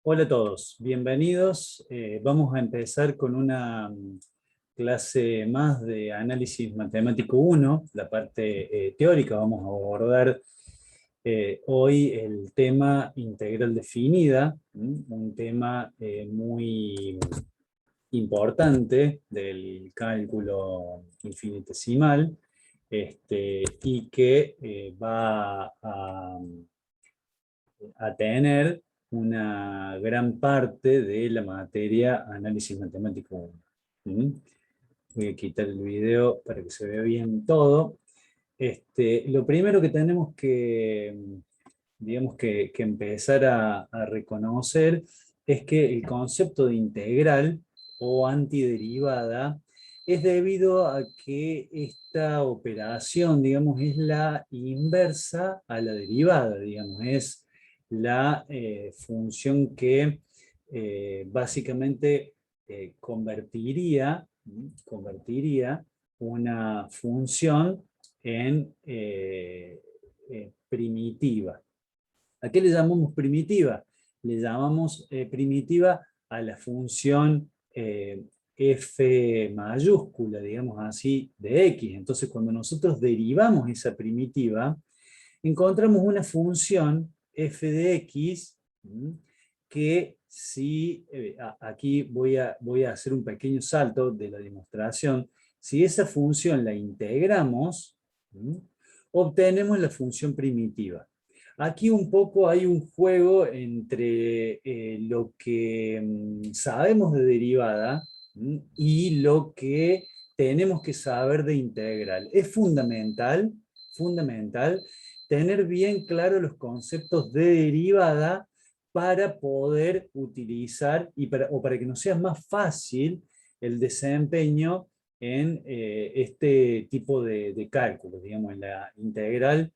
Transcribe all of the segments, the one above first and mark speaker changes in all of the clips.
Speaker 1: Hola a todos, bienvenidos. Vamos a empezar con una clase más de análisis matemático 1, la parte teórica. Vamos a abordar hoy el tema integral definida, un tema muy importante del cálculo infinitesimal, y que va a tener una gran parte de la materia análisis matemático 1. Voy a quitar el video para que se vea bien todo. Lo primero que tenemos que, digamos que empezar a reconocer es que el concepto de integral o antiderivada es debido a que esta operación, digamos, es la inversa a la derivada, digamos, es la función que básicamente convertiría una función en primitiva. ¿A qué le llamamos primitiva? Le llamamos primitiva a la función f mayúscula, digamos así, de x. Entonces, cuando nosotros derivamos esa primitiva, encontramos una función f de x que si, aquí voy a hacer un pequeño salto de la demostración, si esa función la integramos, obtenemos la función primitiva. Aquí un poco hay un juego entre lo que sabemos de derivada y lo que tenemos que saber de integral. Es fundamental tener bien claro los conceptos de derivada para poder utilizar o para que nos sea más fácil el desempeño en este tipo de cálculos, digamos, en la integral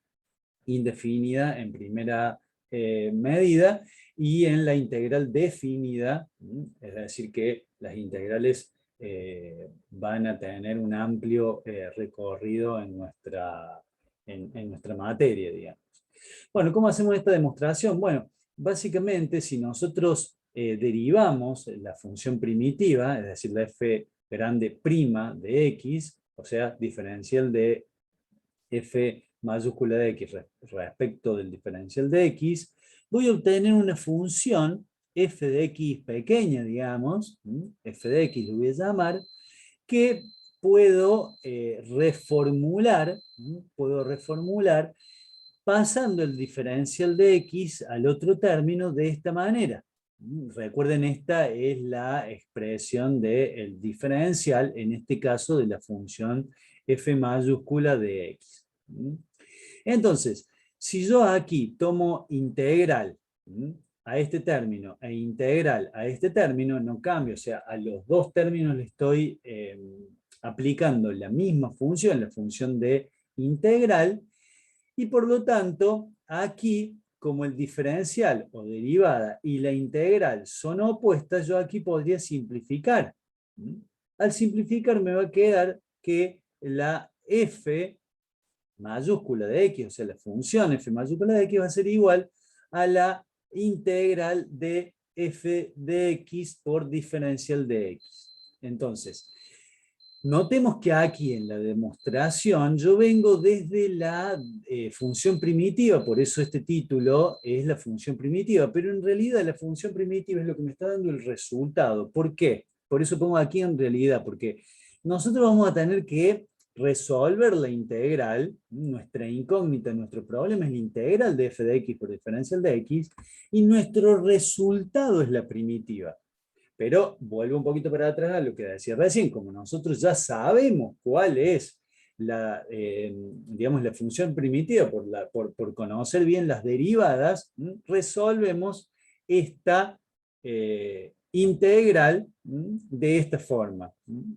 Speaker 1: indefinida en primera medida y en la integral definida, es decir, que las integrales van a tener un amplio recorrido en nuestra materia, digamos. Bueno, ¿cómo hacemos esta demostración? Bueno, básicamente si nosotros derivamos la función primitiva, es decir, la f grande prima de x, o sea, diferencial de f mayúscula de x respecto del diferencial de x, voy a obtener una función f de x pequeña, digamos, f de x lo voy a llamar, que puedo reformular pasando el diferencial de x al otro término de esta manera. Recuerden, esta es la expresión del diferencial, en este caso de la función f mayúscula de x. Entonces, si yo aquí tomo integral a este término e integral a este término, no cambio, o sea, a los dos términos le estoy aplicando la misma función, la función de integral, y por lo tanto, aquí, como el diferencial o derivada y la integral son opuestas, yo aquí podría simplificar. Al simplificar me va a quedar que la f mayúscula de x, o sea, la función f mayúscula de x va a ser igual a la integral de f de x por diferencial de x. Entonces, notemos que aquí en la demostración yo vengo desde la función primitiva, por eso este título es la función primitiva, pero en realidad la función primitiva es lo que me está dando el resultado. ¿Por qué? Por eso pongo aquí en realidad, porque nosotros vamos a tener que resolver la integral, nuestra incógnita, nuestro problema es la integral de f de x por diferencial de x, y nuestro resultado es la primitiva. Pero vuelvo un poquito para atrás a lo que decía recién, como nosotros ya sabemos cuál es digamos, la función primitiva por conocer bien las derivadas, resolvemos esta integral de esta forma.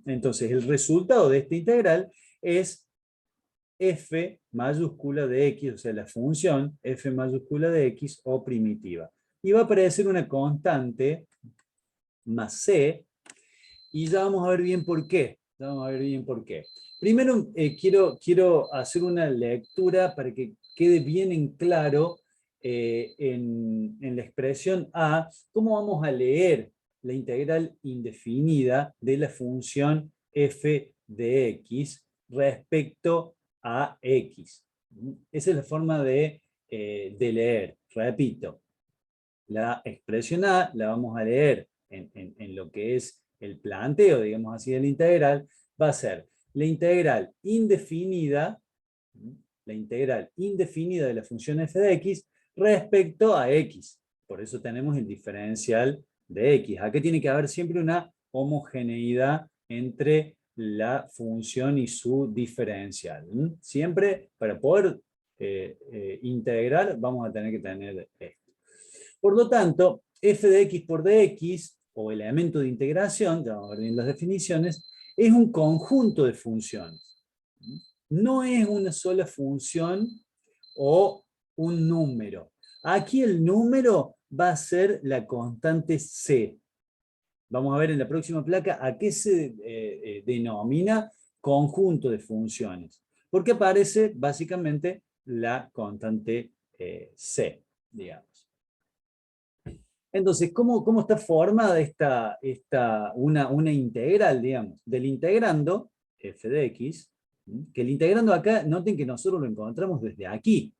Speaker 1: Entonces, el resultado de esta integral es f mayúscula de x, o sea, la función f mayúscula de x o primitiva. Y va a aparecer una constante más c, y ya vamos a ver bien por qué. Ya vamos a ver bien por qué. Primero quiero hacer una lectura para que quede bien en claro en la expresión A, ¿cómo vamos a leer la integral indefinida de la función f de x respecto a x? Esa es la forma de leer. Repito, la expresión A la vamos a leer en lo que es el planteo, digamos así, de la integral, va a ser la integral indefinida de la función f de x respecto a x. Por eso tenemos el diferencial de x. Acá tiene que haber siempre una homogeneidad entre la función y su diferencial. Siempre para poder integrar vamos a tener que tener esto. Por lo tanto, f de x por dx, o elemento de integración, ya vamos a ver bien las definiciones, es un conjunto de funciones. No es una sola función o un número. Aquí el número va a ser la constante c. Vamos a ver en la próxima placa a qué se denomina conjunto de funciones. Porque aparece básicamente la constante c, digamos. Entonces, ¿cómo está formada una integral, digamos? Del integrando, f de x, que el integrando acá, noten que nosotros lo encontramos desde aquí.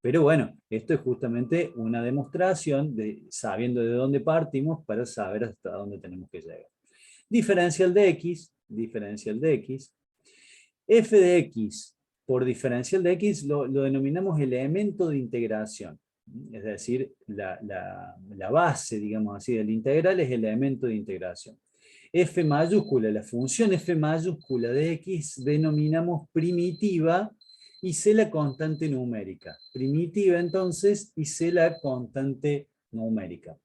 Speaker 1: Pero bueno, esto es justamente una demostración sabiendo de dónde partimos para saber hasta dónde tenemos que llegar. Diferencial de x, f de x por diferencial de x lo denominamos elemento de integración. Es decir, la base, digamos así, del integral es el elemento de integración. F mayúscula, la función f mayúscula de x denominamos primitiva y C la constante numérica. Primitiva entonces y C la constante numérica.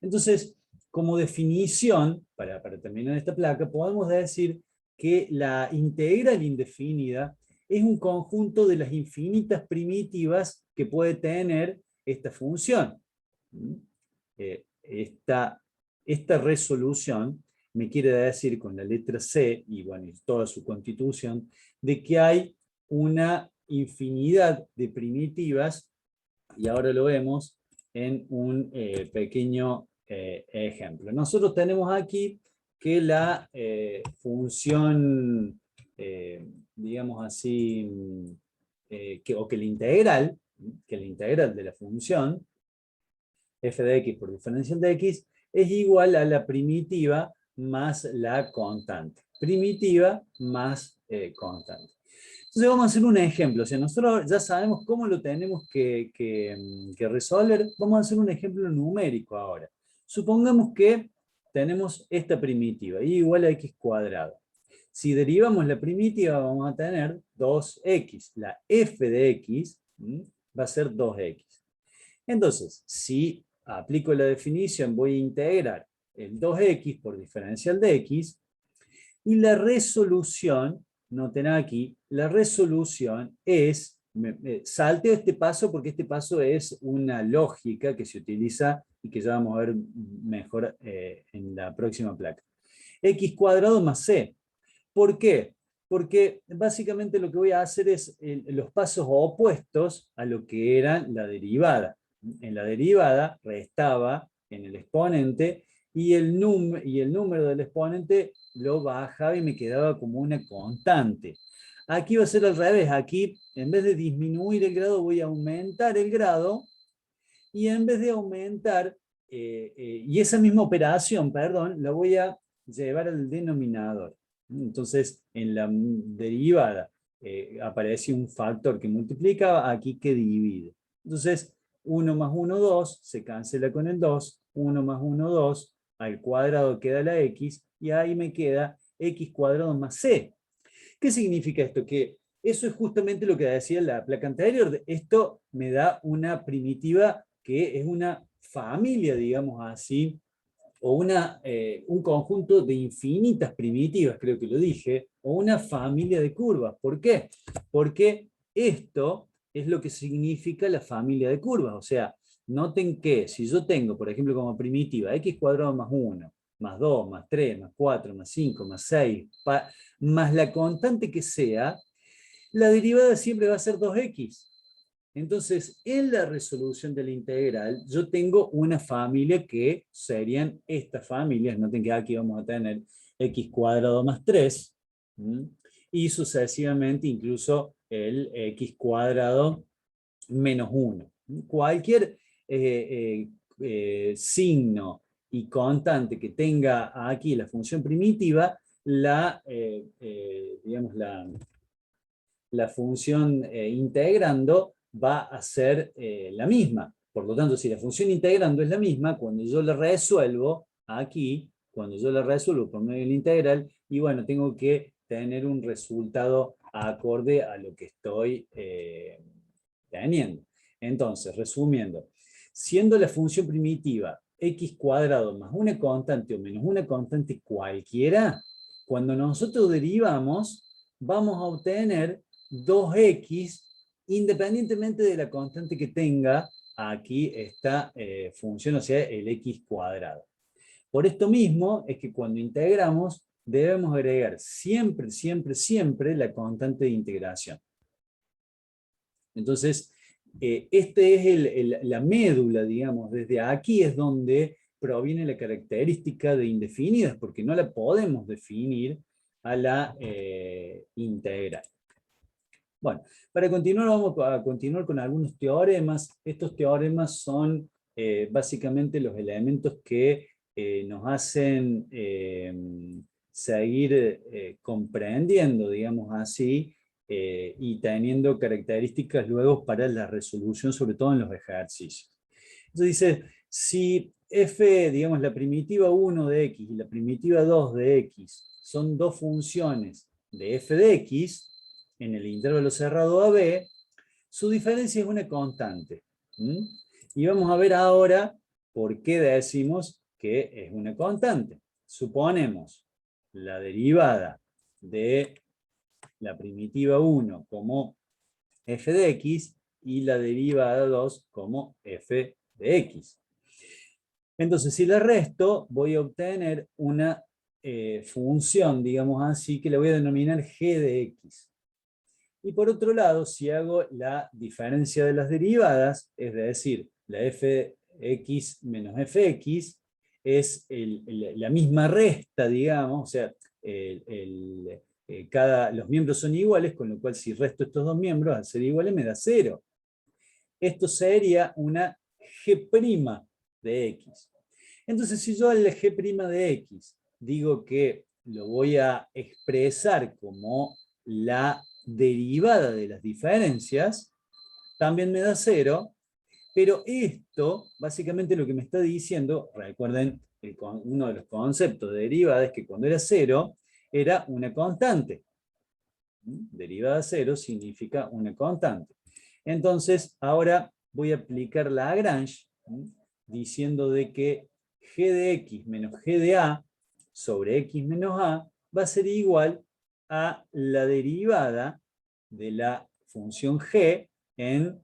Speaker 1: Entonces, como definición, para terminar esta placa, podemos decir que la integral indefinida es un conjunto de las infinitas primitivas que puede tener esta función. Esta resolución me quiere decir con la letra C, y bueno, y toda su constitución, de que hay una infinidad de primitivas, y ahora lo vemos en un pequeño ejemplo. Nosotros tenemos aquí que la función, digamos así, o que la integral de la función f de x por diferencial de x es igual a la primitiva más la constante. Primitiva más constante. Entonces vamos a hacer un ejemplo. O sea, nosotros ya sabemos cómo lo tenemos que resolver. Vamos a hacer un ejemplo numérico ahora. Supongamos que tenemos esta primitiva, y igual a x cuadrado. Si derivamos la primitiva vamos a tener 2x. La f de x va a ser 2x. Entonces, si aplico la definición, voy a integrar el 2x por diferencial de x, y la resolución, noten aquí, la resolución es, salteo este paso porque este paso es una lógica que se utiliza y que ya vamos a ver mejor en la próxima placa. X cuadrado más c. ¿Por qué? Porque básicamente lo que voy a hacer es los pasos opuestos a lo que era la derivada. En la derivada restaba en el exponente y el número del exponente lo bajaba y me quedaba como una constante. Aquí va a ser al revés. Aquí, en vez de disminuir el grado, voy a aumentar el grado, y en vez de aumentar, y esa misma operación, perdón, la voy a llevar al denominador. Entonces, en la derivada aparece un factor que multiplicaba, aquí que divide. Entonces, 1 más 1, 2, se cancela con el 2, 1 más 1, 2, al cuadrado queda la x, y ahí me queda x cuadrado más c. ¿Qué significa esto? Que eso es justamente lo que decía en la placa anterior. Esto me da una primitiva que es una familia, digamos así, o un conjunto de infinitas primitivas, creo que lo dije, o una familia de curvas. ¿Por qué? Porque esto es lo que significa la familia de curvas. O sea, noten que si yo tengo, por ejemplo, como primitiva x cuadrado más 1, más 2, más 3, más 4, más 5, más 6, más la constante que sea, la derivada siempre va a ser 2x. Entonces, en la resolución de la integral, yo tengo una familia que serían estas familias. Noten que aquí vamos a tener x cuadrado más 3, y sucesivamente incluso el x cuadrado menos 1. Cualquier signo y constante que tenga aquí la función primitiva, digamos, la función integrando va a ser la misma. Por lo tanto, si la función integrando es la misma, cuando yo la resuelvo aquí, cuando yo la resuelvo por medio de la integral, y bueno, tengo que tener un resultado acorde a lo que estoy teniendo. Entonces, resumiendo, siendo la función primitiva x cuadrado más una constante o menos una constante cualquiera, cuando nosotros derivamos, vamos a obtener 2x independientemente de la constante que tenga aquí esta función, o sea, el x cuadrado. Por esto mismo es que cuando integramos debemos agregar siempre, siempre, siempre la constante de integración. Entonces, este es la médula, digamos, desde aquí es donde proviene la característica de indefinidas, porque no la podemos definir a la integral. Bueno, para continuar vamos a continuar con algunos teoremas. Estos teoremas son básicamente los elementos que nos hacen seguir comprendiendo, digamos así, y teniendo características luego para la resolución, sobre todo en los ejercicios. Entonces dice, si f, digamos, la primitiva 1 de x y la primitiva 2 de x son dos funciones de f de x, en el intervalo cerrado AB, su diferencia es una constante. Y vamos a ver ahora por qué decimos que es una constante. Suponemos la derivada de la primitiva 1 como f de x y la derivada 2 como f de x. Entonces, si la resto, voy a obtener una función, digamos así, que la voy a denominar g de x. Y por otro lado, si hago la diferencia de las derivadas, es decir, la fx menos fx, es la misma resta, digamos, o sea, los miembros son iguales, con lo cual si resto estos dos miembros, al ser iguales me da 0. Esto sería una g' de x. Entonces, si yo al g' de x digo que lo voy a expresar como la derivada de las diferencias, también me da 0, pero esto básicamente lo que me está diciendo, recuerden, uno de los conceptos de derivada es que cuando era 0 era una constante. Derivada 0 significa una constante. Entonces, ahora voy a aplicar la Lagrange, diciendo de que g de x menos g de a sobre x menos a va a ser igual a la derivada de la función g en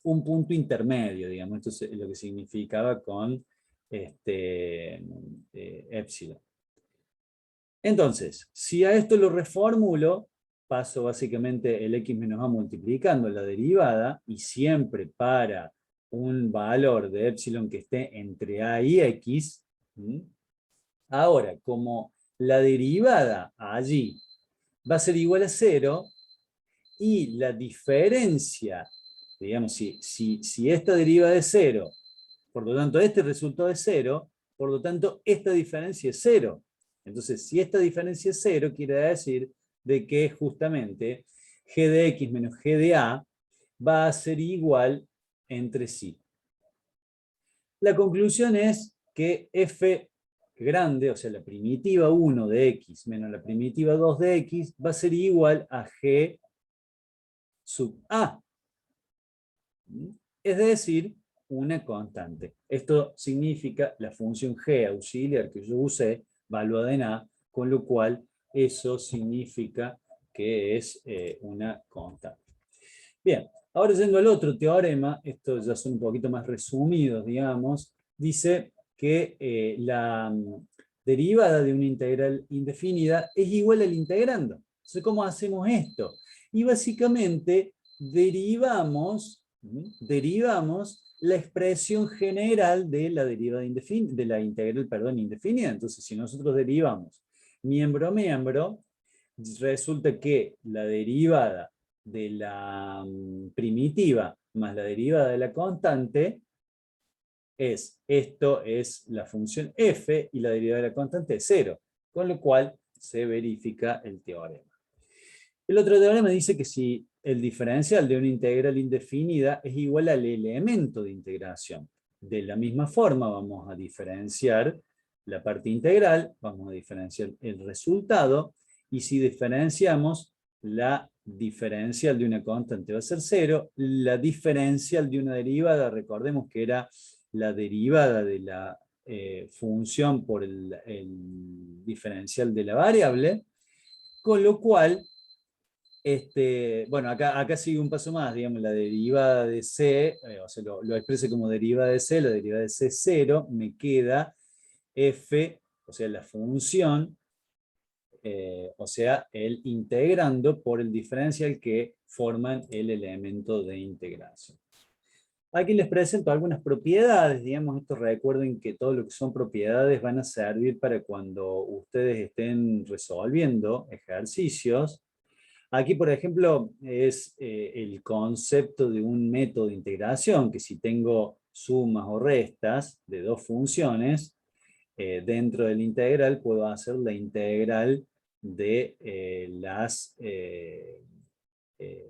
Speaker 1: un punto intermedio, digamos. Esto es lo que significaba con epsilon. Entonces, si a esto lo reformulo, paso básicamente el x menos a multiplicando la derivada, y siempre para un valor de epsilon que esté entre a y x. Ahora, como la derivada allí va a ser igual a 0, y la diferencia, digamos, si esta deriva de 0, por lo tanto este resultado es 0, por lo tanto esta diferencia es 0. Entonces, si esta diferencia es 0, quiere decir de que justamente g de x menos g de a va a ser igual entre sí. La conclusión es que f grande, o sea, la primitiva 1 de x menos la primitiva 2 de x, va a ser igual a g sub a. Es decir, una constante. Esto significa la función g auxiliar que yo usé, valuada en a, con lo cual eso significa que es una constante. Bien, ahora yendo al otro teorema, estos ya son un poquito más resumidos, digamos, dice que la derivada de una integral indefinida es igual al integrando. Entonces, ¿cómo hacemos esto? Y básicamente derivamos derivamos la expresión general de la derivada de la integral, perdón, indefinida. Entonces, si nosotros derivamos miembro a miembro, resulta que la derivada de la primitiva más la derivada de la constante esto es la función f y la derivada de la constante es 0, con lo cual se verifica el teorema. El otro teorema dice que si el diferencial de una integral indefinida es igual al elemento de integración. De la misma forma vamos a diferenciar la parte integral, vamos a diferenciar el resultado, y si diferenciamos la diferencial de una constante va a ser 0, la diferencial de una derivada, recordemos que era la derivada de la función por el diferencial de la variable, con lo cual bueno, acá sigue un paso más, digamos, la derivada de C, o sea, lo exprese como derivada de C, la derivada de C0, me queda f, o sea, la función, o sea, el integrando por el diferencial que forman el elemento de integración. Aquí les presento algunas propiedades, digamos, esto recuerden que todo lo que son propiedades van a servir para cuando ustedes estén resolviendo ejercicios. Aquí, por ejemplo, es el concepto de un método de integración, que si tengo sumas o restas de dos funciones, dentro del integral puedo hacer la integral de las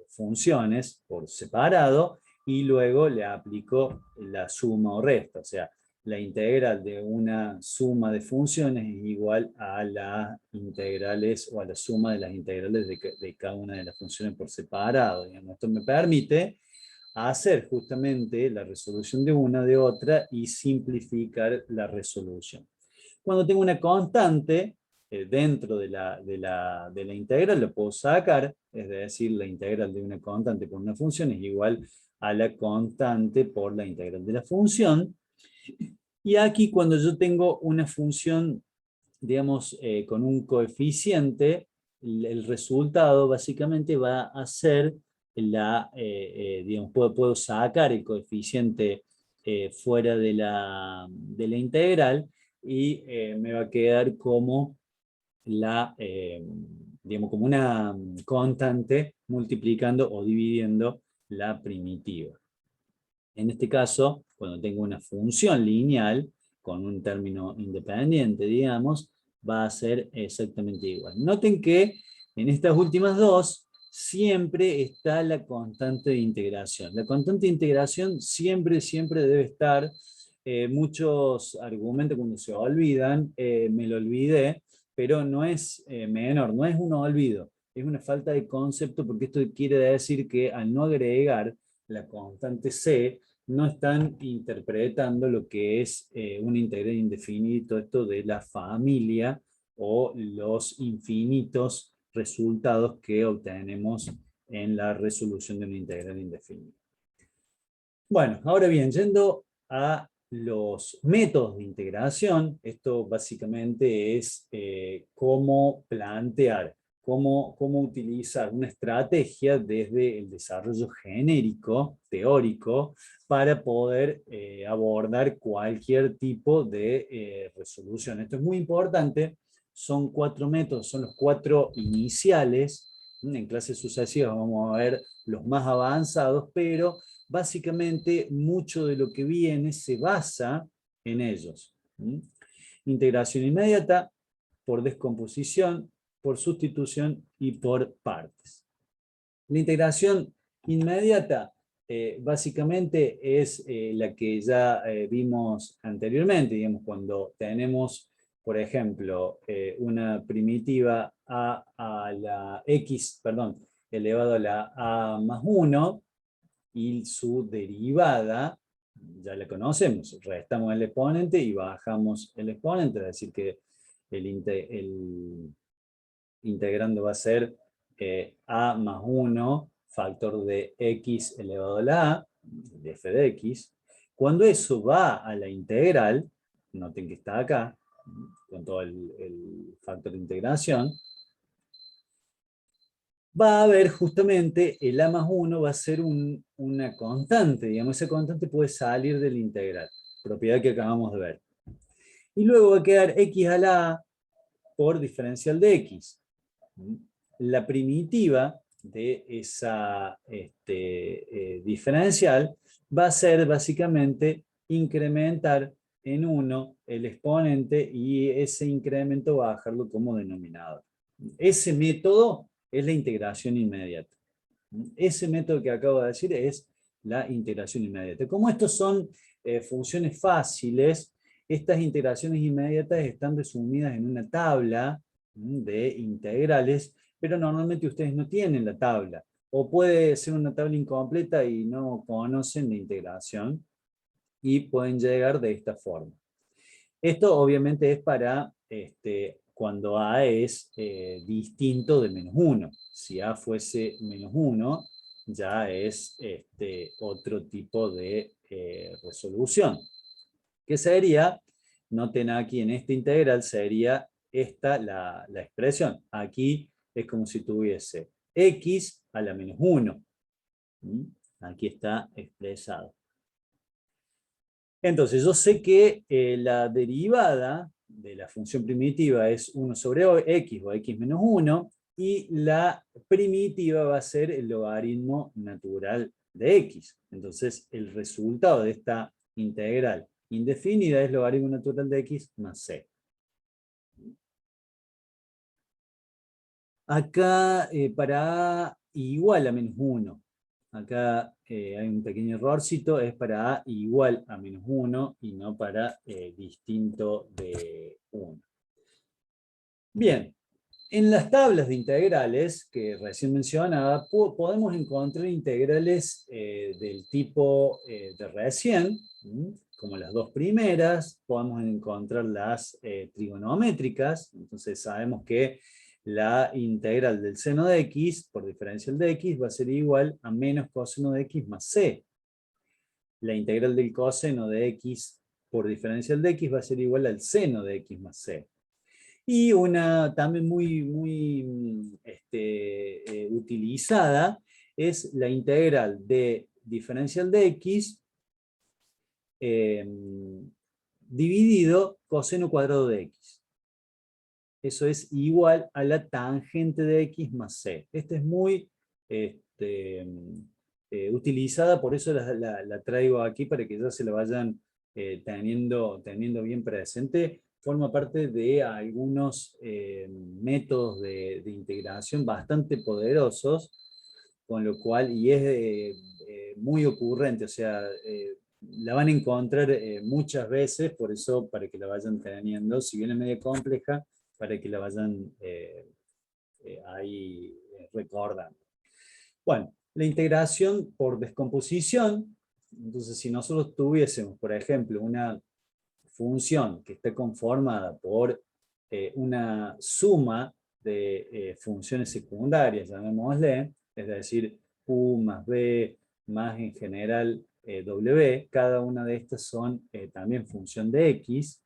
Speaker 1: funciones por separado y luego le aplico la suma o resta. O sea, la integral de una suma de funciones es igual a las integrales o a la suma de las integrales de cada una de las funciones por separado. Digamos. Esto me permite hacer justamente la resolución de una de otra y simplificar la resolución. Cuando tengo una constante dentro de la integral, lo puedo sacar, es decir, la integral de una constante por una función es igual a la constante por la integral de la función. Y aquí cuando yo tengo una función, digamos, con un coeficiente, el resultado básicamente va a ser digamos, puedo sacar el coeficiente fuera de la integral y me va a quedar como digamos, como una constante multiplicando o dividiendo la primitiva. En este caso, cuando tengo una función lineal con un término independiente, digamos, va a ser exactamente igual. Noten que en estas últimas dos siempre está la constante de integración. La constante de integración siempre debe estar. Muchos argumentos cuando se olvidan, me lo olvidé, pero no es menor, no es un olvido, es una falta de concepto porque esto quiere decir que al no agregar la constante C, no están interpretando lo que es un integral indefinido, esto de la familia o los infinitos resultados que obtenemos en la resolución de un integral indefinido. Bueno, ahora bien, yendo a los métodos de integración, esto básicamente es cómo plantear, cómo utilizar una estrategia desde el desarrollo genérico, teórico, para poder abordar cualquier tipo de resolución. Esto es muy importante, son 4 métodos, son los 4 iniciales. En clases sucesivas vamos a ver los más avanzados, pero básicamente mucho de lo que viene se basa en ellos. Integración inmediata, por descomposición, por sustitución y por partes. La integración inmediata básicamente es la que ya vimos anteriormente, digamos, cuando tenemos, por ejemplo, una primitiva a la x, perdón, elevado a la a más 1, y su derivada, ya la conocemos, restamos el exponente y bajamos el exponente, es decir que el integrando va a ser a más 1 factor de x elevado a la a, de f de x. Cuando eso va a la integral, noten que está acá, con todo el factor de integración, va a haber justamente el a más 1 va a ser una constante, digamos, esa constante puede salir del integral, propiedad que acabamos de ver. Y luego va a quedar x a la a por diferencial de x. La primitiva de esa diferencial va a ser básicamente incrementar en 1 el exponente y ese incremento va a bajarlo como denominador. Ese método es la integración inmediata. Ese método que acabo de decir es la integración inmediata. Como estos son funciones fáciles, estas integraciones inmediatas están resumidas en una tabla de integrales, pero normalmente ustedes no tienen la tabla. O puede ser una tabla incompleta y no conocen la integración y pueden llegar de esta forma. Esto obviamente es para cuando A es distinto de menos 1. Si A fuese menos 1, ya es otro tipo de resolución. ¿Qué sería? Noten aquí en esta integral sería esta la expresión. Aquí es como si tuviese x a la menos 1. Aquí está expresado. Entonces, yo sé que la derivada de la función primitiva es 1 sobre x o x menos 1, y la primitiva va a ser el logaritmo natural de x. Entonces, el resultado de esta integral indefinida es logaritmo natural de x más c. Acá para a igual a menos 1. Acá hay un pequeño errorcito, es para a igual a menos 1 y no para distinto de 1. Bien, en las tablas de integrales que recién mencionaba, podemos encontrar integrales del tipo de recién, como las dos primeras. Podemos encontrar las trigonométricas. Entonces sabemos que la integral del seno de x por diferencial de x va a ser igual a menos coseno de x más c. La integral del coseno de x por diferencial de x va a ser igual al seno de x más c. Y una también muy utilizada es la integral de diferencial de x eh, dividido coseno cuadrado de x. Eso es igual a la tangente de x más c. Esta es muy utilizada, por eso la traigo aquí para que ya se la vayan teniendo bien presente. Forma parte de algunos métodos de integración bastante poderosos, con lo cual, y es muy ocurrente, o sea, la van a encontrar muchas veces, por eso para que la vayan teniendo, si bien es medio compleja, para que la vayan ahí recordando. Bueno, la integración por descomposición. Entonces, si nosotros tuviésemos, por ejemplo, una función que esté conformada por una suma de funciones secundarias, llamémosle, es decir, u más b más en general w, cada una de estas son también función de x.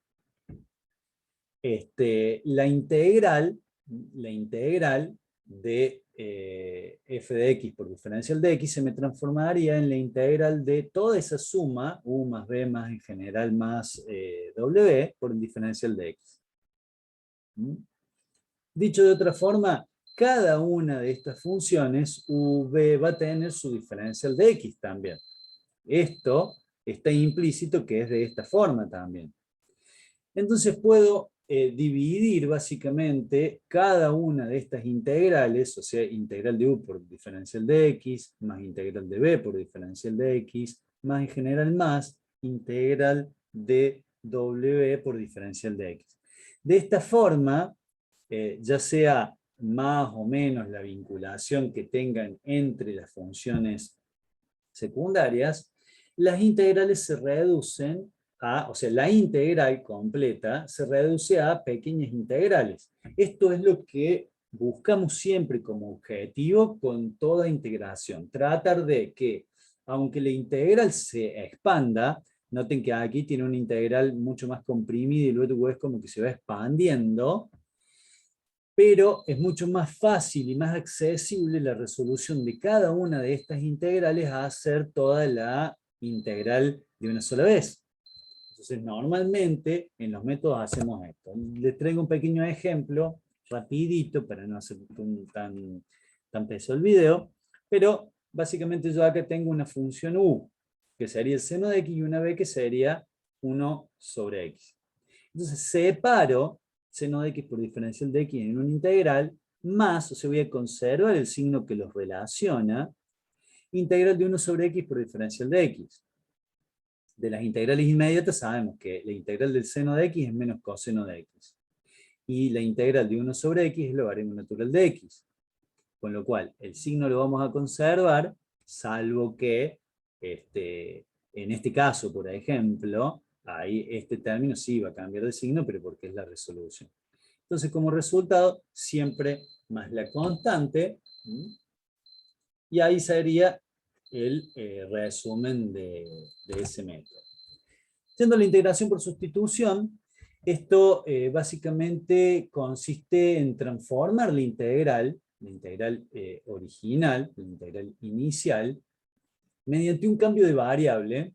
Speaker 1: La integral de f de x por diferencial de x se me transformaría en la integral de toda esa suma, u más b más en general más w, por el diferencial de x. Dicho de otra forma, cada una de estas funciones, v va a tener su diferencial de x también. Esto está implícito que es de esta forma también. Entonces puedo dividir básicamente cada una de estas integrales, o sea, integral de u por diferencial de x, más integral de b por diferencial de x, más en general más integral de w por diferencial de x. De esta forma, ya sea más o menos la vinculación que tengan entre las funciones secundarias, las integrales se reducen o sea, la integral completa se reduce a pequeñas integrales. Esto es lo que buscamos siempre como objetivo con toda integración. Tratar de que, aunque la integral se expanda, noten que aquí tiene una integral mucho más comprimida y luego es como que se va expandiendo. pero es mucho más fácil y más accesible la resolución de cada una de estas integrales a hacer toda la integral de una sola vez. Entonces, normalmente en los métodos hacemos esto. Les traigo un pequeño ejemplo, rapidito, para no hacer tan pesado el video, pero básicamente yo acá tengo una función u, que sería el seno de x, y una b, que sería 1 sobre x. Entonces, separo seno de x por diferencial de x en una integral, más, o sea, voy a conservar el signo que los relaciona, integral de 1 sobre x por diferencial de x. De las integrales inmediatas sabemos que la integral del seno de x es menos coseno de x. Y la integral de 1 sobre x es logaritmo natural de x. Con lo cual, el signo lo vamos a conservar, salvo que, en este caso, por ejemplo, ahí este término sí va a cambiar de signo, pero porque es la resolución. Entonces, como resultado, siempre más la constante, y ahí sería el resumen de ese método. Siendo la integración por sustitución, esto básicamente consiste en transformar la integral original, la integral inicial, mediante un cambio de variable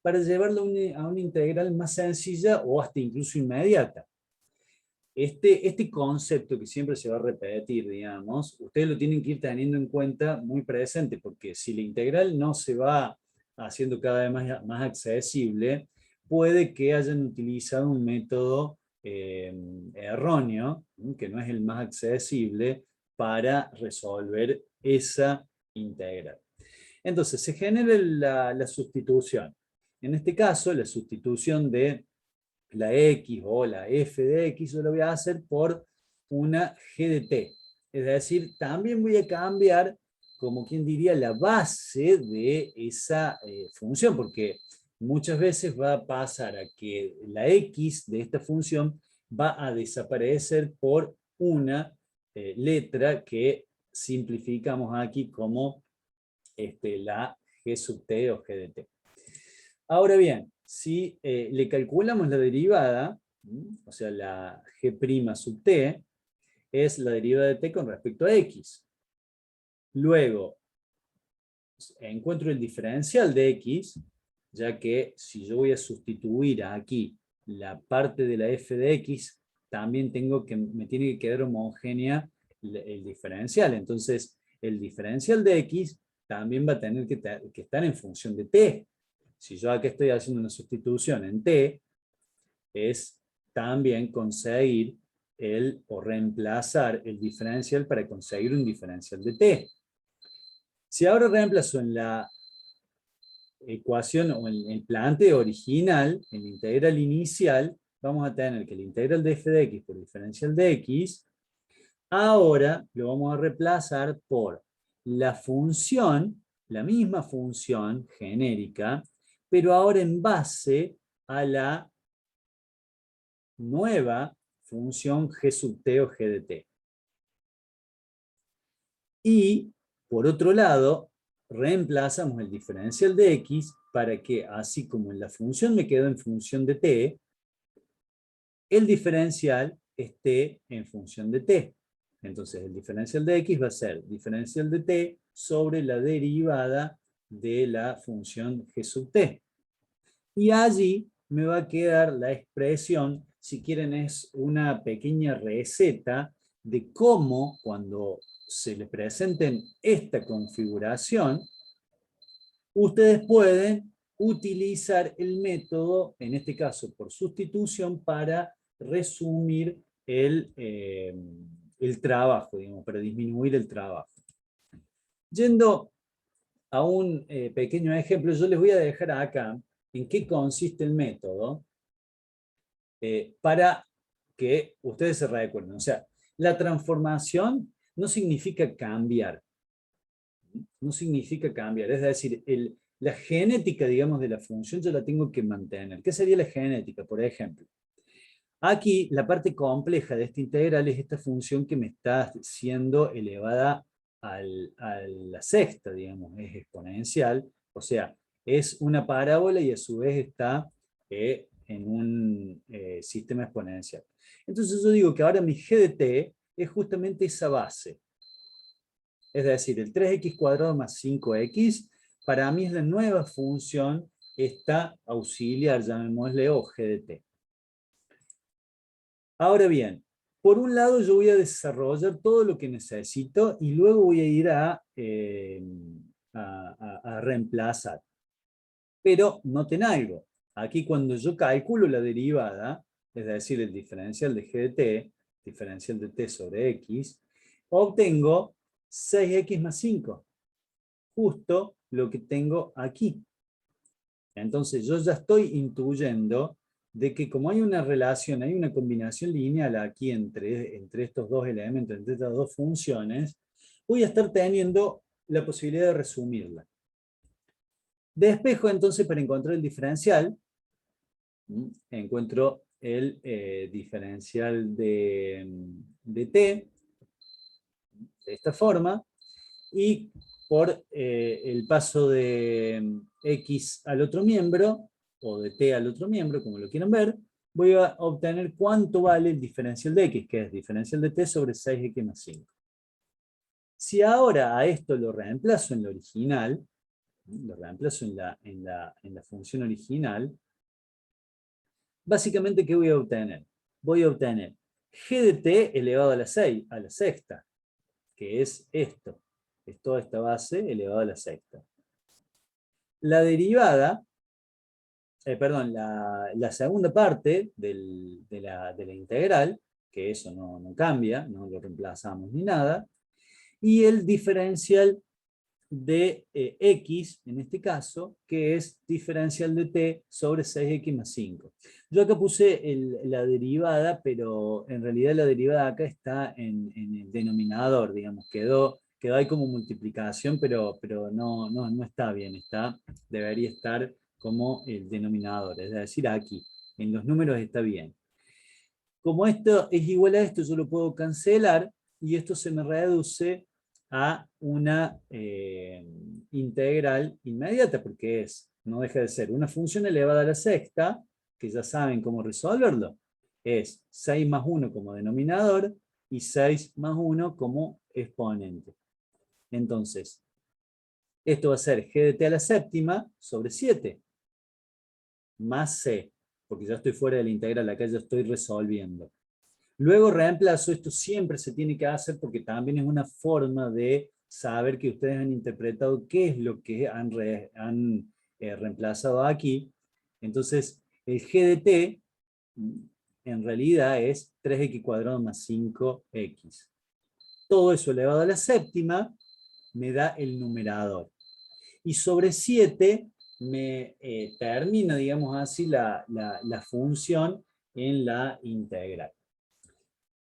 Speaker 1: para llevarlo a una integral más sencilla o hasta incluso inmediata. Este concepto que siempre se va a repetir, digamos, ustedes lo tienen que ir teniendo en cuenta muy presente, porque si la integral no se va haciendo cada vez más accesible, puede que hayan utilizado un método erróneo, que no es el más accesible, para resolver esa integral. Entonces, se genera la sustitución. En este caso, la sustitución de la x o la f de x, yo lo voy a hacer por una g de t. Es decir, también voy a cambiar, como quien diría, la base de esa función, porque muchas veces va a pasar a que la x de esta función va a desaparecer por una letra que simplificamos aquí como la g sub t o g de t. Ahora bien, si le calculamos la derivada, o sea, la g' sub t, es la derivada de t con respecto a x. Luego, encuentro el diferencial de x, ya que si yo voy a sustituir aquí la parte de la f de x, también me tiene que quedar homogénea el diferencial. Entonces, el diferencial de x también va a tener que estar en función de t. Si yo aquí estoy haciendo una sustitución en t, es también conseguir o reemplazar el diferencial para conseguir un diferencial de t. Si ahora reemplazo en la ecuación o en el planteo original, en la integral inicial, vamos a tener que la integral de f de x por diferencial de x, ahora lo vamos a reemplazar por la función, la misma función genérica, pero ahora en base a la nueva función g sub t o g de t. Y, por otro lado, reemplazamos el diferencial de x para que, así como en la función me quedó en función de t, el diferencial esté en función de t. Entonces, el diferencial de x va a ser diferencial de t sobre la derivada de la función g sub t. Y allí me va a quedar la expresión, si quieren es una pequeña receta de cómo cuando se les presenten esta configuración, ustedes pueden utilizar el método, en este caso por sustitución, para resumir el trabajo, digamos, para disminuir el trabajo. Yendo a un pequeño ejemplo, yo les voy a dejar acá en qué consiste el método para que ustedes se recuerden. O sea, la transformación no significa cambiar. No significa cambiar. Es decir, la genética, digamos, de la función yo la tengo que mantener. ¿Qué sería la genética, por ejemplo? Aquí, la parte compleja de esta integral es esta función que me está siendo elevada a la sexta, digamos, es exponencial. O sea, es una parábola y a su vez está en un sistema exponencial. Entonces yo digo que ahora mi g de t es justamente esa base. Es decir, el 3x² más 5x, para mí es la nueva función, esta auxiliar, llamémosle, o g de t. Ahora bien, por un lado yo voy a desarrollar todo lo que necesito y luego voy a ir a reemplazar. Pero noten algo, aquí cuando yo calculo la derivada, es decir, el diferencial de g de t, diferencial de t sobre x, obtengo 6x más 5, justo lo que tengo aquí. Entonces yo ya estoy intuyendo de que como hay una relación, hay una combinación lineal aquí entre estos dos elementos, entre estas dos funciones, voy a estar teniendo la posibilidad de resumirla. Despejo entonces para encontrar el diferencial, encuentro el diferencial de t, de esta forma, y por el paso de x al otro miembro, o de t al otro miembro, como lo quieran ver, voy a obtener cuánto vale el diferencial de x, que es diferencial de t sobre 6x más 5. Si ahora a esto lo reemplazo en lo original, lo reemplazo en la función original, básicamente, ¿qué voy a obtener? Voy a obtener g de t elevado a la 6, a la sexta, que es esto. Es toda esta base elevado a la sexta. La derivada, perdón, la segunda parte de la integral, que eso no cambia, no lo reemplazamos ni nada, y el diferencial de x, en este caso, que es diferencial de t sobre 6x más 5. Yo acá puse la derivada, pero en realidad la derivada acá está en el denominador, digamos, quedó ahí como multiplicación, pero no está bien, debería estar como el denominador, es decir, aquí, en los números está bien. Como esto es igual a esto, yo lo puedo cancelar y esto se me reduce a una integral inmediata, porque no deja de ser una función elevada a la sexta, que ya saben cómo resolverlo. Es 6 más 1 como denominador y 6 más 1 como exponente. Entonces, esto va a ser g de t a la séptima sobre 7, más c, porque ya estoy fuera de la integral, acá ya estoy resolviendo. Luego reemplazo, esto siempre se tiene que hacer porque también es una forma de saber que ustedes han interpretado qué es lo que han reemplazado aquí. Entonces, el g de t en realidad es 3x² más 5x. Todo eso elevado a la séptima me da el numerador. Y sobre 7 me termina, digamos así, la función en la integral.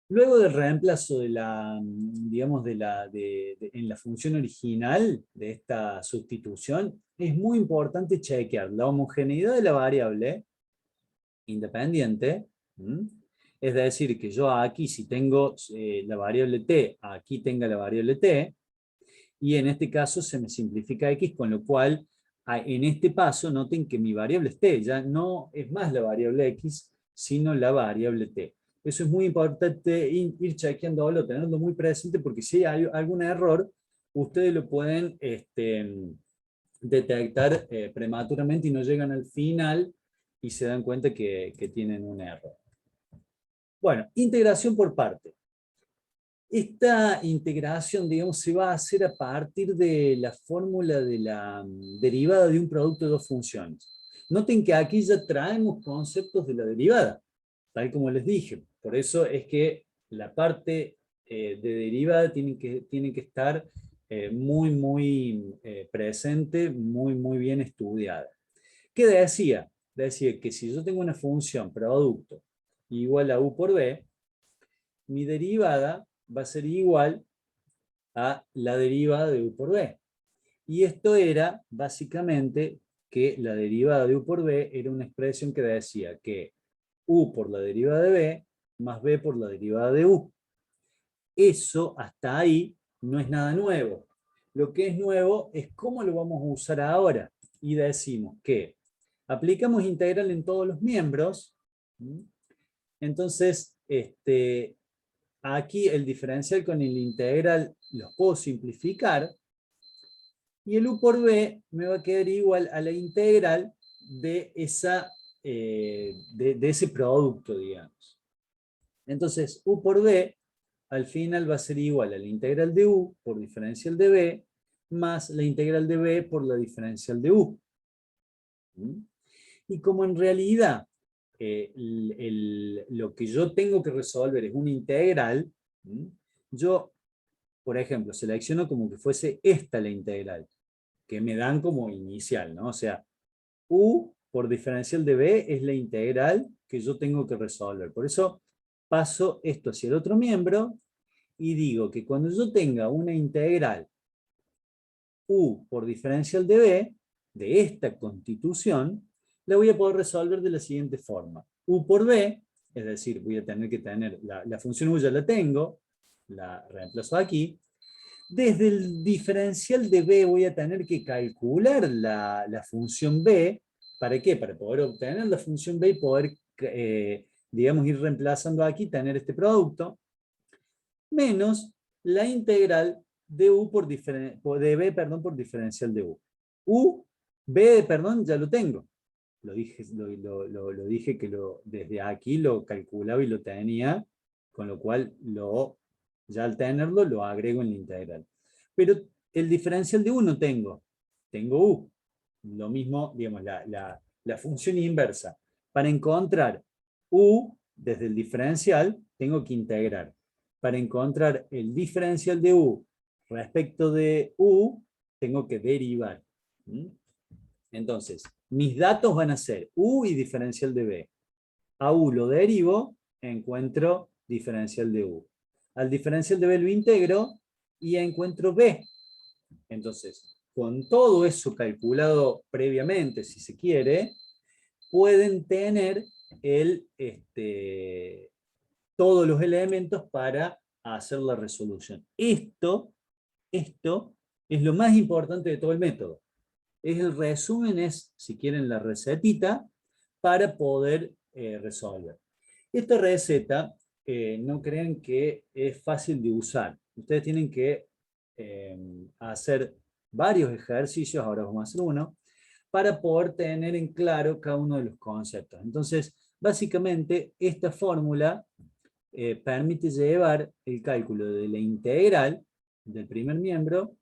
Speaker 1: Luego del reemplazo de digamos, en la función original de esta sustitución, es muy importante chequear la homogeneidad de la variable independiente. Es decir, que yo aquí, si tengo la variable t, aquí tenga la variable t, y en este caso se me simplifica x, con lo cual en este paso noten que mi variable es t, ya no es más la variable x, sino la variable t. Eso es muy importante ir chequeándolo, tenerlo muy presente, porque si hay algún error, ustedes lo pueden detectar prematuramente y no llegan al final y se dan cuenta que tienen un error. Bueno, integración por parte. Esta integración, digamos, se va a hacer a partir de la fórmula de la derivada de un producto de dos funciones. Noten que aquí ya traemos conceptos de la derivada, tal como les dije. Por eso es que la parte de derivada tiene que estar muy presente, muy bien estudiada. ¿Qué decía? Decía que si yo tengo una función producto igual a u por b, mi derivada va a ser igual a la derivada de u por b. Y esto era básicamente que la derivada de u por b era una expresión que decía que u por la derivada de b más b por la derivada de u. Eso hasta ahí no es nada nuevo. Lo que es nuevo es cómo lo vamos a usar ahora. Y decimos que aplicamos integral en todos los miembros. Entonces, aquí el diferencial con el integral los puedo simplificar, y el u por b me va a quedar igual a la integral de, de ese producto, digamos. Entonces, u por b al final va a ser igual a la integral de u por diferencial de b, más la integral de b por la diferencial de u. Y como en realidad lo que yo tengo que resolver es una integral, yo, por ejemplo, selecciono como que fuese esta la integral, que me dan como inicial, ¿no? O sea, u por diferencial de b es la integral que yo tengo que resolver. Por eso paso esto hacia el otro miembro y digo que cuando yo tenga una integral u por diferencial de b, de esta constitución, la voy a poder resolver de la siguiente forma. U por b, es decir, voy a tener que tener, la función u ya la tengo, la reemplazo aquí. Desde el diferencial de b voy a tener que calcular la función b. ¿Para qué? Para poder obtener la función b y poder, digamos, ir reemplazando aquí, tener este producto, menos la integral de u de b, perdón, por diferencial de u. B, perdón, ya lo tengo. Lo dije que desde aquí lo calculaba y lo tenía, con lo cual ya al tenerlo lo agrego en la integral. Pero el diferencial de u no tengo. Tengo u. Lo mismo, digamos, la función inversa. Para encontrar u desde el diferencial, tengo que integrar. Para encontrar el diferencial de u respecto de u, tengo que derivar. Entonces, mis datos van a ser u y diferencial de b. A u lo derivo, encuentro diferencial de u. Al diferencial de b lo integro y encuentro b. Entonces, con todo eso calculado previamente, si se quiere, pueden tener todos los elementos para hacer la resolución. Esto es lo más importante de todo el método. Es el resumen, es, si quieren, la recetita para poder resolver. Esta receta, no crean que es fácil de usar. Ustedes tienen que hacer varios ejercicios, ahora vamos a hacer uno, para poder tener en claro cada uno de los conceptos. Entonces, básicamente, esta fórmula permite llevar el cálculo de la integral del primer miembro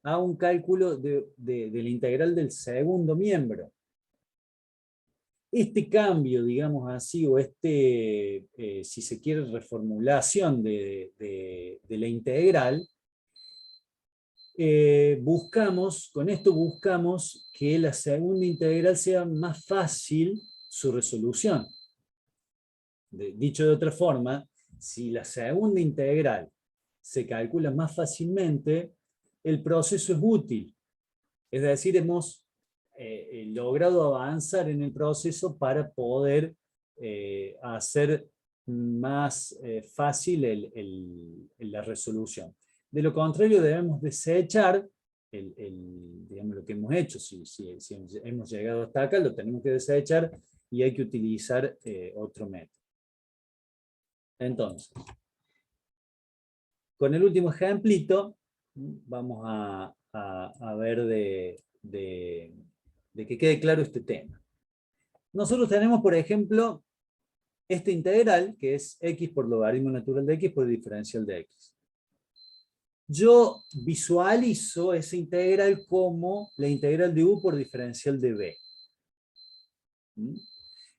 Speaker 1: a un cálculo de la integral del segundo miembro. Este cambio, digamos así, o si se quiere, reformulación de la integral, con esto buscamos que la segunda integral sea más fácil su resolución. Dicho de otra forma, si la segunda integral se calcula más fácilmente, el proceso es útil. Es decir, hemos logrado avanzar en el proceso para poder hacer más fácil la resolución. De lo contrario, debemos desechar digamos, lo que hemos hecho. Si hemos llegado hasta acá, lo tenemos que desechar y hay que utilizar otro método. Entonces, con el último ejemplito, vamos a ver de que quede claro este tema. Nosotros tenemos, por ejemplo, esta integral, que es x por logaritmo natural de x por el diferencial de x. Yo visualizo esa integral como la integral de u por diferencial de b.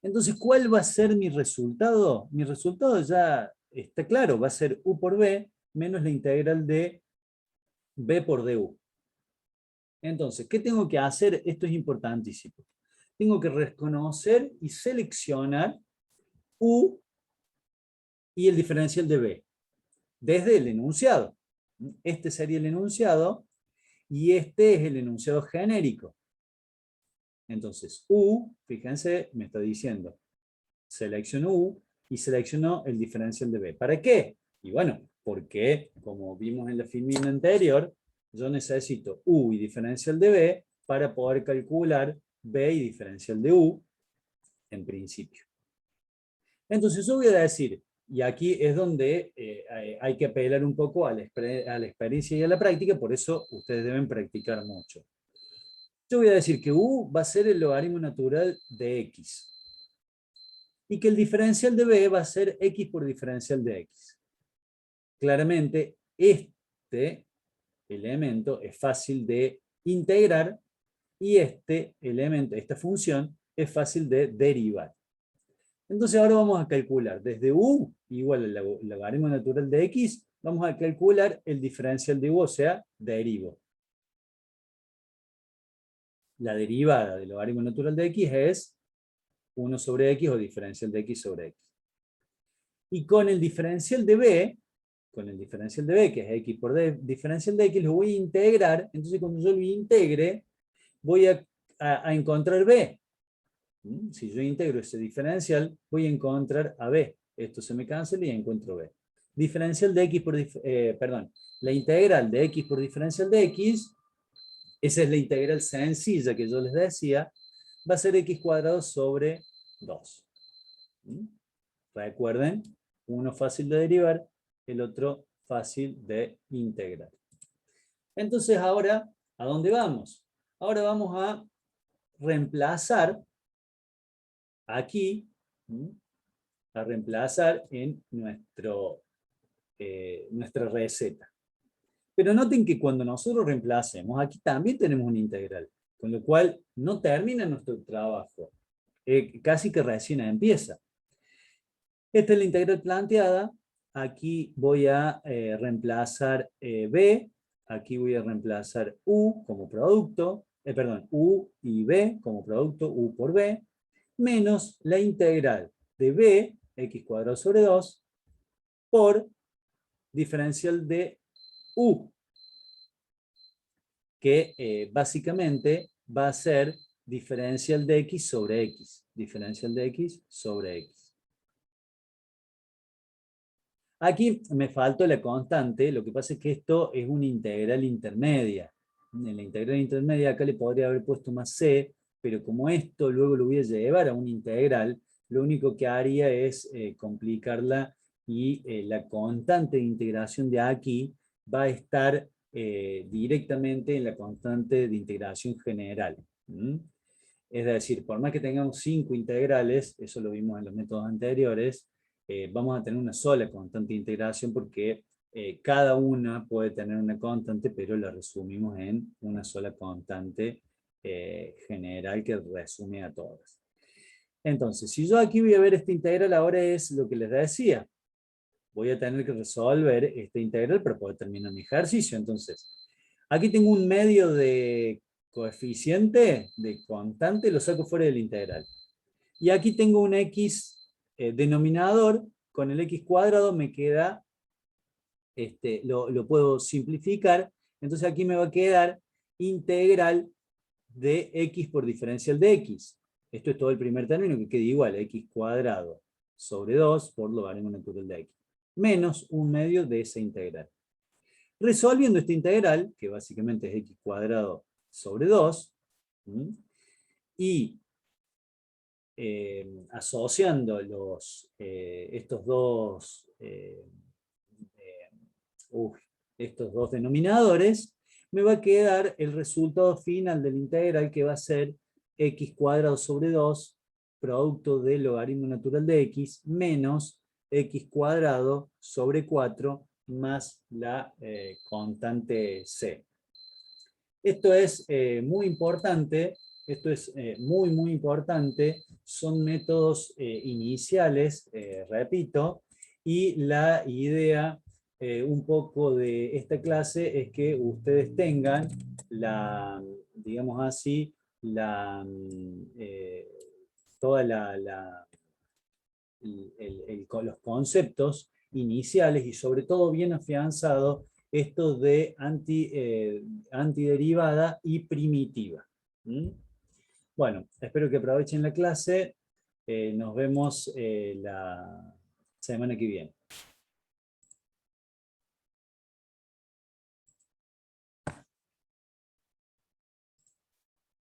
Speaker 1: Entonces, ¿cuál va a ser mi resultado? Mi resultado ya está claro, va a ser u por b menos la integral de b por du. Entonces, ¿qué tengo que hacer? Esto es importantísimo. Tengo que reconocer y seleccionar u y el diferencial de b desde el enunciado. Este sería el enunciado y este es el enunciado genérico. Entonces, u, fíjense, me está diciendo, selecciono u y selecciono el diferencial de b. ¿Para qué? Y bueno, porque, como vimos en la filmina anterior, yo necesito u y diferencial de b para poder calcular b y diferencial de u en principio. Entonces yo voy a decir, Y aquí es donde hay que apelar un poco a la experiencia y a la práctica, por eso ustedes deben practicar mucho. Yo voy a decir que u va a ser el logaritmo natural de x. Y que el diferencial de b va a ser x por diferencial de x. Claramente, este elemento es fácil de integrar y este elemento, esta función, es fácil de derivar. Entonces ahora vamos a calcular desde u igual al logaritmo natural de x, vamos a calcular el diferencial de u, o sea, derivo. La derivada del logaritmo natural de x es 1 sobre x o diferencial de x sobre x. Y con el diferencial de b, que es x por diferencial de x, lo voy a integrar. Entonces cuando yo lo integre, voy a encontrar b. Si yo integro ese diferencial, voy a encontrar a b. Esto se me cancela y encuentro b. Diferencial de x por, la integral de x por diferencial de x, esa es la integral sencilla que yo les decía, va a ser x cuadrado sobre 2. Recuerden, uno fácil de derivar, el otro fácil de integrar. Entonces ahora, ¿a dónde vamos? Ahora vamos a reemplazar aquí, a reemplazar en nuestra receta. Pero noten que cuando nosotros reemplacemos, aquí también tenemos una integral, con lo cual no termina nuestro trabajo, casi que recién empieza. Esta es la integral planteada, aquí voy a reemplazar b, aquí voy a reemplazar u como producto, u y b como producto, u por b, menos la integral de b, x cuadrado sobre 2, por diferencial de u, que básicamente va a ser diferencial de x sobre x, diferencial de x sobre x. Aquí me faltó la constante, lo que pasa es que esto es una integral intermedia. En la integral intermedia acá le podría haber puesto más c, pero como esto luego lo voy a llevar a una integral, lo único que haría es complicarla y la constante de integración de aquí va a estar directamente en la constante de integración general. Es decir, por más que tengamos 5 integrales, eso lo vimos en los métodos anteriores, vamos a tener una sola constante de integración porque cada una puede tener una constante, pero la resumimos en una sola constante general que resume a todas. Entonces, si yo aquí voy a ver esta integral, ahora es lo que les decía. Voy a tener que resolver esta integral para poder terminar mi ejercicio. Entonces, aquí tengo un medio de coeficiente, de constante, lo saco fuera de la integral. Y aquí tengo un x denominador, con el x cuadrado me queda, lo puedo simplificar, entonces aquí me va a quedar integral de x por diferencial de x. Esto es todo el primer término que queda igual, x cuadrado sobre 2 por logaritmo natural de x, menos un medio de esa integral. Resolviendo esta integral, que básicamente es x cuadrado sobre 2, y asociando estos dos denominadores, me va a quedar el resultado final de la integral, que va a ser x cuadrado sobre 2, producto del logaritmo natural de x, menos x cuadrado sobre 4, más la constante c. Esto es muy importante. Esto es muy importante. Son métodos iniciales, repito, y la idea un poco de esta clase es que ustedes tengan digamos así, toda los conceptos iniciales y sobre todo bien afianzado esto de antiderivada y primitiva. Bueno, espero que aprovechen la clase. Nos vemos la semana que viene.